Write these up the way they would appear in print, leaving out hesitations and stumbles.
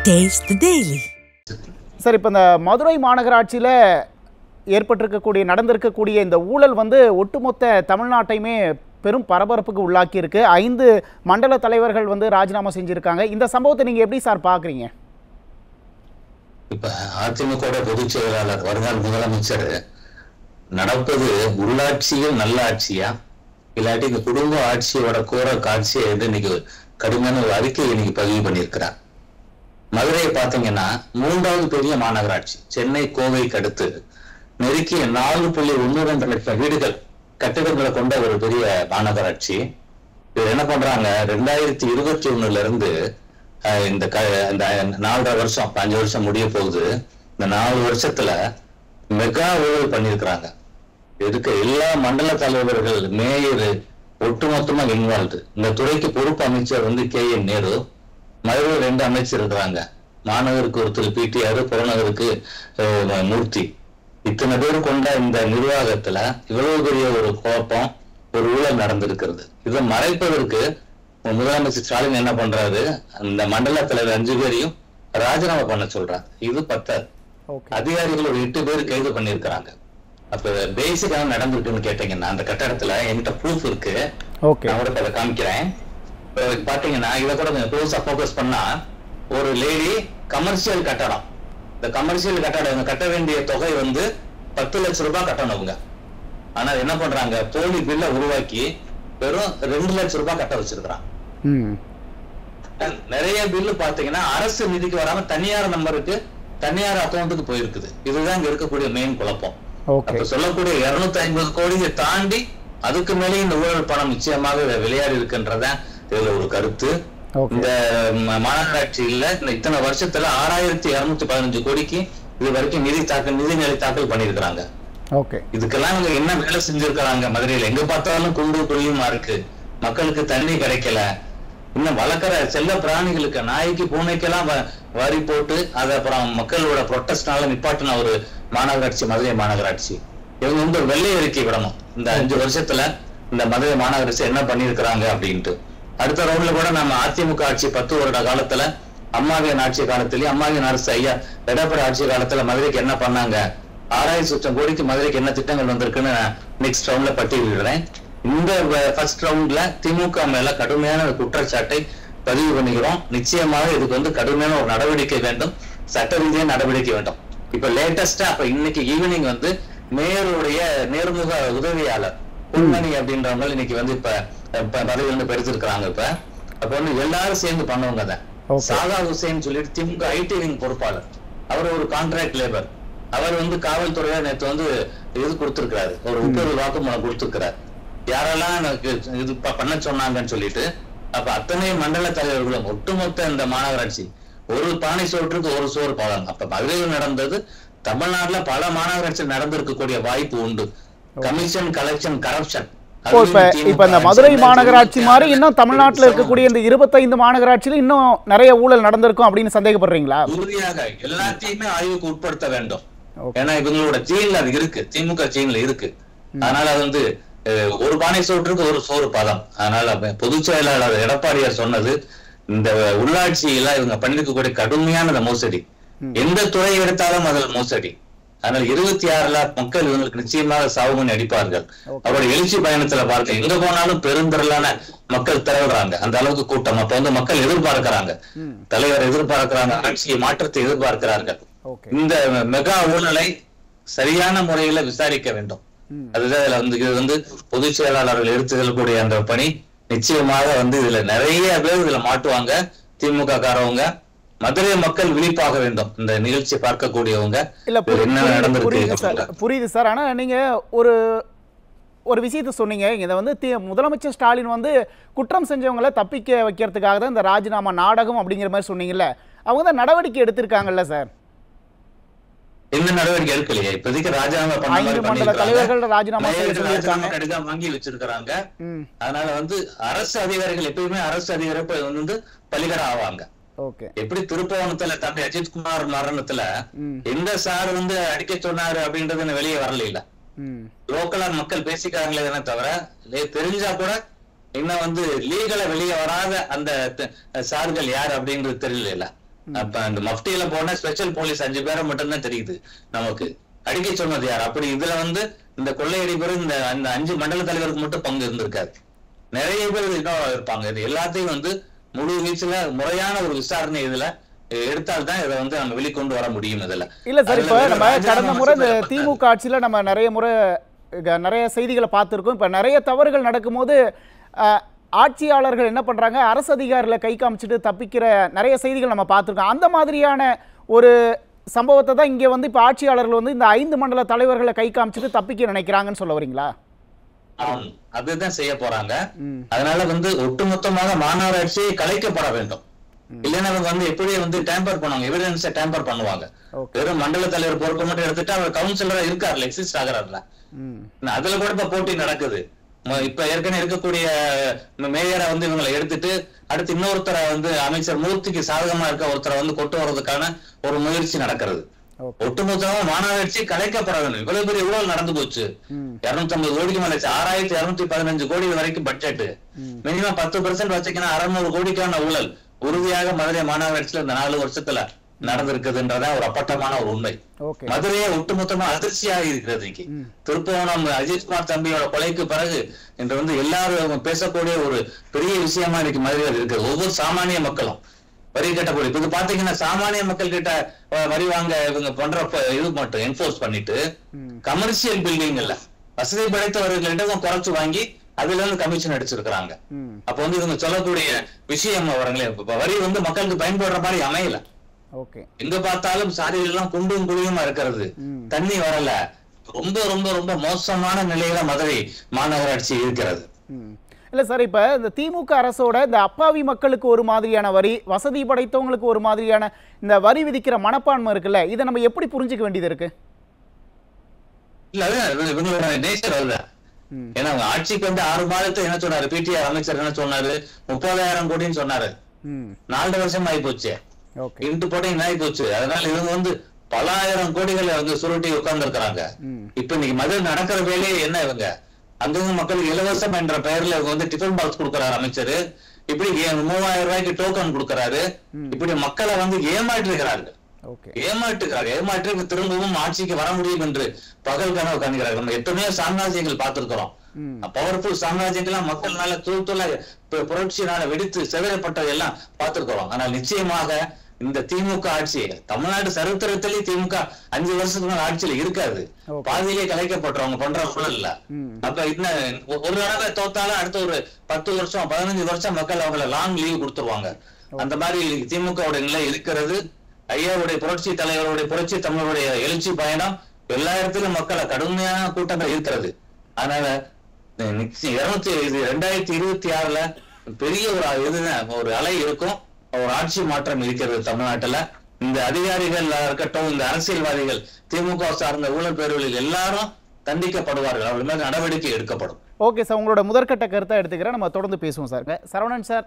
Taste the Daily. Sir, இப்போ இந்த மதுரை மாநகராட்சியில் ஏற்பட்டிருக்கக்கூடிய நடந்திருக்கக்கூடிய இந்த ஊழல் ஒட்டுமொத்த தமிழ்நாட்டையுமே பெரும் பரபரப்புக்கு உள்ளாக்கியிருக்கு. 5 மண்டல தலைவர்கள் ராஜினாமா செஞ்சுருக்காங்க. இந்த சம்பவத்தை நீங்கள் எப்படி சார் பார்க்குறீங்க? இப்போ அதிமுக பொதுச் செயலாளர் வருங்கால முதலமைச்சர் நடப்பது உள்ளாட்சியில் நல்ல ஆட்சியா இல்லாட்டி இந்த குடும்ப ஆட்சியோட கோர காட்சியை இன்னைக்கு கடுமையான ஒரு அறிக்கையை இன்னைக்கு பதிவு பண்ணியிருக்கிறார். மதுரையை பார்த்தீங்கன்னா 3வது பெரிய மாநகராட்சி, சென்னை கோவைக்கு அடுத்து நெருக்கிய 4.12 லட்சம் வீடுகள் கட்டிடங்களை கொண்ட ஒரு பெரிய மாநகராட்சி. இது என்ன பண்றாங்க, 2021 இருந்து இந்த 4.5 வருஷம் 5 வருஷம் முடிய போகுது. இந்த 4 வருஷத்துல மெகா ஊழல் பண்ணியிருக்கிறாங்க. இதுக்கு எல்லா மண்டல தலைவர்கள், மேயர் ஒட்டுமொத்தமா இன்வால்வ்டு. இந்த துறைக்கு பொறுப்பு அமைச்சர் KN நேரு, மதுரை 2 அமைச்சர் இருக்கிறாங்க. மாநகருக்கு ஒருத்தர் PTR, புறநகருக்கு மூர்த்தி. இத்தனை பேர் கொண்ட இந்த நிர்வாகத்துல இவ்வளவு பெரிய ஒரு குழப்பம், ஒரு ஊழல் நடந்திருக்கிறது. இதை மறைப்பதற்கு முதலமைச்சர் ஸ்டாலின் என்ன பண்றாரு, அந்த மண்டல தலைவர் 5 பேரையும் ராஜினாமா பண்ண சொல்றாங்க. இது பத்தாது, அதிகாரிகள் ஒரு 8 பேர் கைது பண்ணிருக்கிறாங்க. அப்ப பேசிக்காக நடந்திருக்குன்னு கேட்டீங்கன்னா, அந்த கட்டடத்துல என்கிட்ட ப்ரூஃப் இருக்கு, நான் கூட அதை காமிக்கிறேன். பாத்தீங்கன்னா இதை கூட க்ளோஸா ஃபோக்கஸ் பண்ணா, ஒரு லேடி கமர்ஷியல் கட்டடம், இந்த கமர்ஷியல் கட்டடம் கட்ட வேண்டிய தொகை 10 லட்சம் ரூபாய் கட்டணவங்க. ஆனா என்ன பண்றாங்க, போலி பில்ல உருவாக்கி வெறும் 2 லட்சம் ரூபாய் கட்ட வச்சிருக்கிறாங்க. நிறைய பில்லு பாத்தீங்கன்னா அரசு நிதிக்கு வராம தனியார் நம்பருக்கு, தனியார் அக்கௌண்ட்டுக்கு போயிருக்குது. இதுதான் இங்க இருக்கக்கூடிய மெயின் குழப்பம். அப்ப சொல்லக்கூடிய 250 கோடியை தாண்டி அதுக்கு மேலே இந்த ஊழல் பணம் நிச்சயமாக விளையாடி இருக்குன்றத இதுல ஒரு கருத்து. இந்த மாநகராட்சி இல்ல இத்தனை வருஷத்துல 6215 கோடிக்கு இது வரைக்கும் நிதிநிலை தாக்கல் பண்ணிருக்கிறாங்க. இதுக்கெல்லாம் இவங்க என்ன வேலை செஞ்சிருக்கிறாங்க? மதுரையில எங்க பார்த்தாலும் குண்டு குழியுமா இருக்கு, மக்களுக்கு தண்ணி கிடைக்கல. இன்னும் வளர்க்குற செல்ல பிராணிகளுக்கு, நாய்க்கு பூனைக்கெல்லாம் வரி போட்டு அதை அப்புறம் மக்களோட ப்ரொட்டஸ்ட்னால நிப்பாட்டின ஒரு மாநகராட்சி மதுரை மாநகராட்சி. இவங்க வெள்ளை அறிக்கை விடணும், இந்த 5 வருஷத்துல இந்த மதுரை மாநகராட்சி என்ன பண்ணிருக்கிறாங்க அப்படின்ட்டு. அடுத்த ரவுண்ட்ல கூட நம்ம அதிமுக ஆட்சி 10 வருட காலத்துல, அம்மாவின் ஆட்சி காலத்திலேயே, அம்மாவின் அரசு ஐயா எடப்பாடி ஆட்சி காலத்துல மதுரைக்கு என்ன பண்ணாங்க, 6000 லட்சம் கோடிக்கு மதுரைக்கு என்ன திட்டங்கள் வந்திருக்குன்னு நெக்ஸ்ட் ரவுண்ட்ல பட்டியலிடுறேன். இந்த ஃபர்ஸ்ட் ரவுண்ட்ல திமுக மேல கடுமையான குற்றச்சாட்டை பதிவு பண்ணிக்கிறோம். நிச்சயமாக இதுக்கு கடுமையான ஒரு நடவடிக்கை வேண்டும், சட்ட ரீதியான நடவடிக்கை வேண்டும். இப்ப லேட்டஸ்டா அப்ப இன்னைக்கு ஈவினிங் மேயருடைய நேர்முக உதவியாளர் பொன்மணி அப்படின்றவங்க இன்னைக்கு இப்ப பதவி பெருத்திருக்கிறாங்க. அப்ப எல்லாரும் சேர்ந்து பண்ணவங்க தான். சாகா ஹுசேன் சொல்லிட்டு திமுக ஐடி விங் பொறுப்பாளர், அவர் ஒரு கான்ட்ராக்ட் லேபர். அவர் காவல்துறையா நேற்று இது கொடுத்திருக்கிறாரு, ஒரு உத்தரவு வாக்குமூலம் கொடுத்திருக்கிறார், யாரெல்லாம் எனக்கு இது பண்ண சொன்னாங்கன்னு சொல்லிட்டு. அப்ப அத்தனை மண்டல தலைவர்களும் ஒட்டுமொத்த இந்த மாநகராட்சி ஒரு பானை சோற்றுக்கு ஒரு சோறு பழம். அப்ப மதுரையில் நடந்தது தமிழ்நாட்டுல பல மாநகராட்சி நடந்திருக்கக்கூடிய வாய்ப்பு உண்டு. Commission, collection, corruption. இப்ப இந்த மதுரை மாநகராட்சி மாதிரி இன்னும் தமிழ்நாட்டில் இருக்கக்கூடிய இந்த 25 மாநகராட்சியில இன்னும் நிறைய ஊழல் நடந்திருக்கும் அப்படின்னு சந்தேகப்படுறீங்களா? உறுதியாக எல்லாத்தையுமே ஆய்வுக்கு உட்படுத்த வேண்டும். ஏன்னா இவங்களோட ஜீன்ல அது இருக்கு, திமுக ஜீன்ல இருக்கு. அதனால ஒரு பானை சோற்றுக்கு ஒரு சோறு பதம். அதனால பொதுச் செயலாளர் எடப்பாடியார் சொன்னது, இந்த உள்ளாட்சியில இவங்க பண்ணிருக்கக்கூடிய கடுமையான மோசடி, எந்த துறை எடுத்தாலும் அதில் மோசடி. அதனால 26ல மக்கள் இவங்களுக்கு நிச்சயமாக சாவுமணி அடிப்பார்கள். அவருடைய எழுச்சி பயணத்துல பார்க்க எங்க போனாலும் பெருந்திரளான மக்கள் திரள்றாங்க, அந்த அளவுக்கு கூட்டம். அப்ப மக்கள் எதிர்பார்க்கிறாங்க, தலைவர் எதிர்பார்க்கிறாங்க, ஆட்சியை மாற்றத்தை எதிர்பார்க்கிறார்கள். இந்த மெகா ஊழலை சரியான முறையில விசாரிக்க வேண்டும். அதுதான் இதுல பொதுச் செயலாளர்கள் எடுத்து செல்லக்கூடிய அந்த பணி. நிச்சயமாக இதுல நிறைய பேர் இதுல மாட்டுவாங்க. திமுக காரவங்க, மதுரை மக்கள் விழிப்பாக வேண்டும். இந்த நிகழ்ச்சி பார்க்கக்கூடியவங்க என்ன நடந்திருக்கு புரியுது சார். ஆனா நீங்க ஒரு விஷயத்த சொன்னீங்க, இதை முதலமைச்சர் ஸ்டாலின் குற்றம் செஞ்சவங்களை தப்பிக்க வைக்கிறதுக்காக தான் இந்த ராஜினாமா நாடகம் அப்படிங்கிற மாதிரி சொன்னீங்கல்ல, அவங்க தான் நடவடிக்கை எடுத்திருக்காங்கல்ல சார்? எந்த நடவடிக்கை எடுக்கலையே இப்போதைக்கு. ராஜினாமா வாங்கி வச்சிருக்காங்க. அதனால அரசு அதிகாரிகள் எப்பயுமே அரசு அதிகாரி பலிகடா ஆவாங்க. எப்படி திருப்பவனத்துல தம்பி அஜித்குமார் மரணத்துல எந்த சார் அடிக்க சொன்னாரு அப்படின்றது வெளியே வரல. இல்ல லோக்கலா மக்கள் பேசிக்காங்களே தவிர தெரிஞ்சா கூட இன்னும் லீகலா வெளியே வராத அந்த சார்கள் யார் அப்படின்றது தெரியல. அப்ப அந்த மஃப்டியில போன ஸ்பெஷல் போலீஸ் 5 பேரை மட்டும்தான் தெரியுது நமக்கு. அடிக்க சொன்னது யார்? அப்படி இதுல இந்த கொள்ளையடிப்பது அந்த 5 மண்டல தலைவருக்கு மட்டும் பங்கு இருந்திருக்காரு. நிறைய பேர் இன்னும் இருப்பாங்க. இது எல்லாத்தையும் முழு வீச்சுல முறையான ஒரு விசாரணை இதுல எடுத்தால்தான் இதை நம்ம வெளிக்கொண்டு வர முடியும். இதுல இல்ல சார், இப்ப நம்ம கடந்த முறை இந்த திமுக ஆட்சியில நம்ம நிறைய செய்திகளை பார்த்திருக்கோம். இப்ப நிறைய தவறுகள் நடக்கும்போது ஆட்சியாளர்கள் என்ன பண்றாங்க, அரசு அதிகாரிகளை கை காமிச்சிட்டு தப்பிக்கிற நிறைய செய்திகள் நம்ம பார்த்திருக்கோம். அந்த மாதிரியான ஒரு சம்பவத்தை தான் இங்க இப்ப ஆட்சியாளர்கள் இந்த 5 மண்டல தலைவர்களை கை காமிச்சிட்டு தப்பிக்க நினைக்கிறாங்கன்னு சொல்ல வரீங்களா? அதுதான் செய்ய போறாங்க. அதனால ஒட்டுமொத்தமாக மாநகராட்சி கலைக்கப்பட வேண்டும். இல்லைன்னா எப்படி டேம்பர் பண்ணுவாங்க, எவிடன்ஸை டேம்பர் பண்ணுவாங்க. வெறும் மண்டல தலைவர் பொறுப்பை மட்டும் எடுத்துட்டு அவர் கவுன்சிலரா இருக்காருல்ல, எக்ஸிஸ்ட் ஆகிறாருல, அதுல கூட இப்ப போட்டி நடக்குது. இப்ப ஏற்கனவே இருக்கக்கூடிய மேயரை இவங்களை எடுத்துட்டு அடுத்து இன்னொருத்தரை அமைச்சர் மூர்த்திக்கு சாதகமா இருக்க ஒருத்தரை கொண்டு வர்றதுக்கான ஒரு முயற்சி நடக்கிறது. ஒட்டுமொத்தமா மாநகராட்சி கலைக்கப்பட வேண்டும். இவ்வளவு பெரிய ஊழல் நடந்து போச்சு. 250 கோடிக்கு மேல 6215 கோடி வரைக்கும் பட்ஜெட். மினிமம் 10% வச்சுக்கினா 600 கோடிக்கான ஊழல் உறுதியாக மதுரை மாநகராட்சியில இந்த 4 வருஷத்துல நடந்திருக்குதுன்றத ஒரு அப்பட்டமான ஒரு உண்மை. மதுரையை ஒட்டுமொத்தமா அதிர்ச்சியாக இருக்கிறது. இன்னைக்கு திருப்பவனம் அஜித்குமார் தம்பியோட கொலைக்கு பிறகு இன்று எல்லாரும் பேசக்கூடிய ஒரு பெரிய விஷயமா இன்னைக்கு மதுரையில் இருக்குது. ஒவ்வொரு சாமானிய மக்களும் வரி கட்டக்கூடிய இது பாத்தீங்கன்னா சாமானிய மக்கள் கிட்ட வரி வாங்க இவங்க பண்ற இது மட்டும் என்போர்ஸ் பண்ணிட்டு கமர்ஷியல் பில்டிங் இல்ல வசதி படைத்தவர்களிடம் குறைச்சு வாங்கி அதுல கமிஷன் அடிச்சிருக்கிறாங்க. அப்ப இவங்க சொல்லக்கூடிய விஷயம் வரங்களே, வரி மக்களுக்கு பயன்படுற மாதிரி அமையல. எங்க பார்த்தாலும் சாலைகள் எல்லாம் குண்டும் குழியுமா இருக்கிறது, தண்ணி வரல. ரொம்ப ரொம்ப ரொம்ப மோசமான நிலையில மதுரை மாநகராட்சி இருக்கிறது. இல்ல சார், இப்ப இந்த திமுக அரசோட இந்த அப்பாவி மக்களுக்கு ஒரு மாதிரியான வரி, வசதி படைத்தவங்களுக்கு ஒரு மாதிரியான இந்த வரி விதிக்கிற மனப்பான்மை இருக்குல்ல, இதை நம்ம எப்படி புரிஞ்சுக்க வேண்டியது இருக்கு? இல்ல இவங்களோட நேச்சர் அதுதான். ஏன்னா ஆட்சிக்கு 6 மாதத்தை என்ன சொன்னாரு பிடிஆர் அமைச்சர், என்ன சொன்னாரு 30,000 கோடின்னு சொன்னாரு. 4 வருஷம் ஆகி போச்சு, இன்ட்டு போட்டு ஆகி போச்சு. அதனால இவங்க பல ஆயிரம் கோடிகளை சுருட்டி உட்கார்ந்து இருக்கிறாங்க. இப்ப இன்னைக்கு மதுரை நடக்கிற வேலையே என்ன, இவங்க அங்கங்க மக்களுக்கு இலவசம் என்ற பெயர்ல இவங்க டிஃபன் பாக்ஸ் கொடுக்கறாரு அமைச்சர். இப்படி 3000 ரூபாய்க்கு டோக்கன் கொடுக்கறாரு. இப்படி மக்களை ஏமாற்றி இருக்கிறார்கள். ஏமாற்றி திரும்பவும் ஆட்சிக்கு வர முடியும் என்று பகல் கனவு காண்கிறார்கள். நம்ம எத்தனையோ சாம்ராஜ்யங்கள் பார்த்திருக்கிறோம். பவர்ஃபுல் சாம்ராஜ்யங்கள்லாம் மக்கள்னால தூள் புரட்சியினால வெடித்து செதறப்பட்டதெல்லாம் பார்த்திருக்கிறோம். ஆனால் நிச்சயமாக இந்த திமுக ஆட்சி தமிழ்நாடு சரித்திரத்திலே திமுக 5 வருஷத்துக்கு மேல ஆட்சியில இருக்காது. பாதியிலே கலைக்கப்பட்டவங்க பண்ற சூழல் இல்ல. அப்ப ஒரு தடவை தோத்தாலும் அடுத்த ஒரு 10 வருஷம் 15 வருஷம் மக்கள் அவங்களை லாங் லீவ் கொடுத்துருவாங்க. அந்த மாதிரி திமுக நிலை இருக்கிறது. ஐயாவுடைய புரட்சி தலைவருடைய புரட்சி தமிழருடைய எழுச்சி பயணம் எல்லா இடத்திலும் மக்களை கடுமையான கூட்டங்கள் இருக்கிறது. அதனால 2026ல பெரிய ஒரு அலை இருக்கும், ஒரு ஆட்சி மாற்றம் இருக்கிறது தமிழ்நாட்டுல. இந்த அதிகாரிகள் இருக்கட்டும், இந்த அரசியல்வாதிகள், திமுக சார்ந்த ஊழல் பேர்களில் எல்லாரும் தண்டிக்கப்படுவார்கள். அவர்கள் மேல நடவடிக்கை எடுக்கப்படும். ஓகே சார், உங்களோட முதற்கட்ட கருத்தை எடுத்துக்கிறேன். நம்ம தொடர்ந்து பேசுவோம் சார். சரவணன் சார்,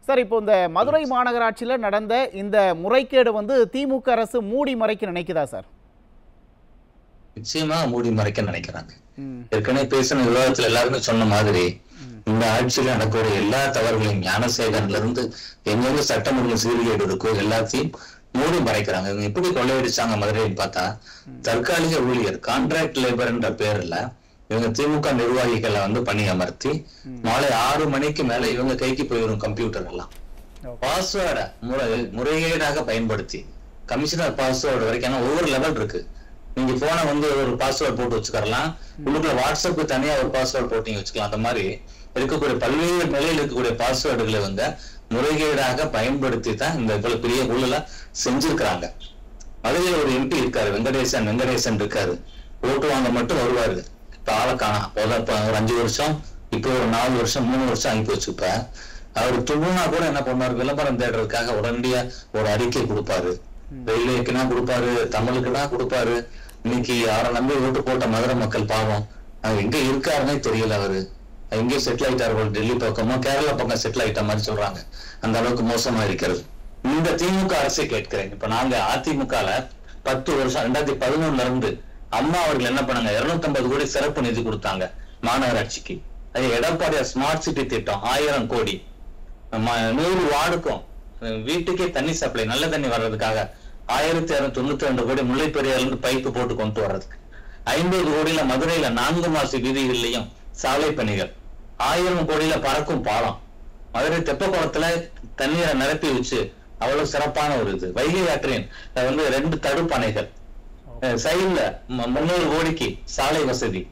சார் இப்போ இந்த மதுரை மாநகராட்சியில் நடந்த இந்த முறைகேடு திமுக அரசு மூடி மறைக்க நினைக்குதா சார்? நிச்சயமா மூடி மறைக்க நினைக்கிறாங்க. ஏற்கனவே பேசின விவாதத்துல எல்லாருமே சொன்ன மாதிரி இந்த ஆட்சியில நடக்கிற எல்லா தவறுகளையும் ஞானசேகர்ல இருந்து எங்கெங்க சட்டம் ஒழுங்கு சீர்கேடு இருக்கோ எல்லாத்தையும் மூடி மறைக்கிறாங்க. இவங்க எப்படி கொள்ளையடிச்சாங்க மதுரைன்னு பார்த்தா, தற்காலிக ஊழியர் கான்ட்ராக்ட் லேபர் என்ற பேர்ல இவங்க திமுக நிர்வாகிகளை பணி அமர்த்தி மாலை 6 மணிக்கு மேல இவங்க கைக்கு போயிடும் கம்ப்யூட்டர் எல்லாம். பாஸ்வேர்டை முறைகேடாக பயன்படுத்தி கமிஷனர் பாஸ்வேர்டு வரைக்கும் ஒவ்வொரு லெவல் இருக்கு. நீங்க போன ஒரு பாஸ்வேர்ட் போட்டு வச்சுக்கலாம், உள்ளுக்குள்ள வாட்ஸ்அப் தனியா ஒரு பாஸ்வேர்ட் போட்டு நீங்க வச்சுக்கலாம். அந்த மாதிரி இருக்கக்கூடிய பல்வேறு நிலையில் இருக்கக்கூடிய பாஸ்வேர்டுகளை முறைகேடாக பயன்படுத்தி தான் இந்த இவ்வளவு பெரிய ஊழல செஞ்சிருக்கிறாங்க. மதுரையில் ஒரு எம்பி இருக்காரு, வெங்கடேசன் இருக்காரு. ஓட்டு வாங்க மட்டும் வருவாரு. இப்ப ஆளை காணா. ஒரு 5 வருஷம், இப்ப ஒரு 4 வருஷம் 3 வருஷம் ஆகி போச்சு. இப்ப அவர் துணுனா கூட என்ன பண்ணுவாரு, விளம்பரம் தேடுறதுக்காக உடனடியா ஒரு அறிக்கை கொடுப்பாரு. ரயில்வேக்குன்னா கொடுப்பாரு, தமிழுக்குன்னா கொடுப்பாரு. இன்னைக்கு அவரை நம்பி ஓட்டு போட்ட மதுரை மக்கள் பாவம், அவர் எங்க இருக்காருன்னே தெரியல. அவரு எங்கே செட்டில் ஆயிட்டாரு, டெல்லி பக்கமோ கேரளா பக்கம் செட்டில் ஆயிட்ட மாதிரி சொல்றாங்க. அந்த அளவுக்கு மோசமா இருக்கிறது. இந்த திமுக அரசை கேட்கிறேன். இப்ப நாங்க அதிமுகல 10 வருஷம் 2011 இருந்து அம்மா அவர்கள் என்ன பண்ணாங்க, 250 கோடி சிறப்பு நிதி கொடுத்தாங்க மாநகராட்சிக்கு. அது எடப்பாடியார் ஸ்மார்ட் சிட்டி திட்டம் 1000 கோடி, 100 வார்டுக்கும் வீட்டுக்கே தண்ணி சப்ளை நல்ல தண்ணி வர்றதுக்காக 1292 கோடி முல்லை பெரியாறுல இருந்து பைப்பு போட்டு கொண்டு வர்றதுக்கு, 50 கோடியில மதுரையில 4 மாசி வீதிகள்லயும் சாலை பணிகள், 1000 கோடியில பறக்கும் பாலம், மதுரை தெப்பக்குளத்துல தண்ணீரை நிரப்பி வச்சு அவ்வளவு சிறப்பான ஒரு இது, வைகை ஆற்றின் 2 தடுப்பணைகள், சைடுல 300 கோடிக்கு சாலை வசதி,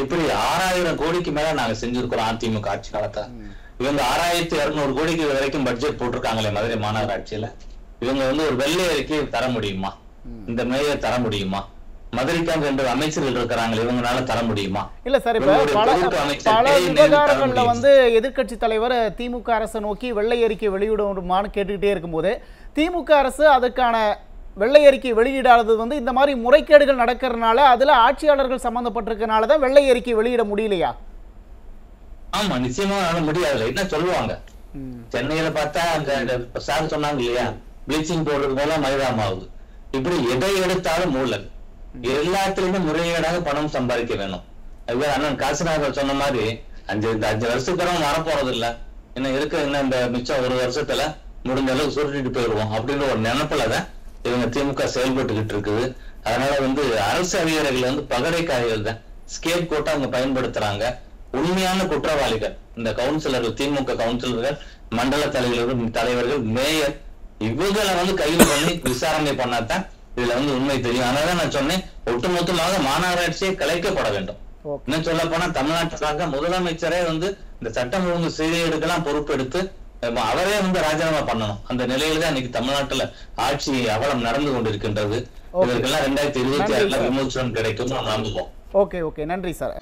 இப்படி 6000 கோடிக்கு மேல நாங்க செஞ்சிருக்கிறோம் அதிமுக ஆட்சி காலத்துல. இவங்க 6200 கோடிக்கு வரைக்கும் பட்ஜெட் போட்டிருக்காங்களே மதுரை மாநகராட்சியில. இவங்க ஒரு வெள்ளை அறிக்கை தர முடியுமா? இந்த மேயர் தர முடியுமா? மதுரைக்காக 2 அமைச்சர்கள் இருக்கிறாங்க, இவங்களால தர முடியுமா? இல்ல சார், இப்ப பல விவகாரங்கள்ல எதிர்க்கட்சி தலைவர் திமுக அரசை நோக்கி வெள்ளை அறிக்கை வெளியிடுமான்னு கேட்டுக்கிட்டே இருக்கும்போது, திமுக அரசு அதுக்கான வெள்ளை அறிக்கை வெளியிடாதது இந்த மாதிரி முறைகேடுகள் நடக்கிறதுனால, அதுல ஆட்சியாளர்கள் சம்பந்தப்பட்டிருக்கனாலதான் வெள்ளை அறிக்கை வெளியிட முடியலையா? ஆமா, நிச்சயமா முடியாது. என்ன சொல்லுவாங்க, சென்னையில பார்த்தா அங்க சார் சொன்னாங்க இல்லையா, பிளீச்சிங் பவுடருக்கு மேல மைதாமாவுது, இப்படி எதை எடுத்தாலும் ஊழல், எல்லாத்துலயுமே முறைகேடாக பணம் சம்பாதிக்க வேணும். அதுவே அண்ணன் காசிநாதர் சொன்ன மாதிரி 5 வருஷத்துக்கு வரப்போறது இல்ல, இன்னும் இந்த மிச்சம் 1 வருஷத்துல முடிஞ்ச அளவுக்கு சுருட்டிட்டு போயிடுவோம் அப்படின்ற ஒரு நினைப்புலதான் இவங்க திமுக செயல்பட்டுக்கிட்டு இருக்குது. அதனால அரசு அதிகாரிகள் பகடைக்காரிகள் தான், ஸ்கேப் கோட்டா அவங்க பயன்படுத்துறாங்க. உண்மையான குற்றவாளிகள் இந்த கவுன்சிலர்கள், திமுக கவுன்சிலர்கள், மண்டல தலைவர்கள், மேயர், இவங்களை கைது பண்ணி விசாரணை பண்ணாதான் இதுல உண்மை தெரியும். அதனாலதான் நான் சொன்னேன், ஒட்டுமொத்தமாக மாநகராட்சியை கலைக்கப்பட வேண்டும். இன்னும் சொல்ல போனா தமிழ்நாட்டுக்காக முதலமைச்சரே இந்த சட்டம் ஒழுங்கு சீர்கேடுக்கெல்லாம் பொறுப்பெடுத்து அவரே ராஜினாமா பண்ணணும். அந்த நிலையில தான் இன்னைக்கு தமிழ்நாட்டுல ஆட்சி அவலம் நடந்து கொண்டிருக்கின்றது. இதற்கெல்லாம் 2026 விமோசனம் கிடைக்கும் நம்புவோம். ஓகே, நன்றி சார்.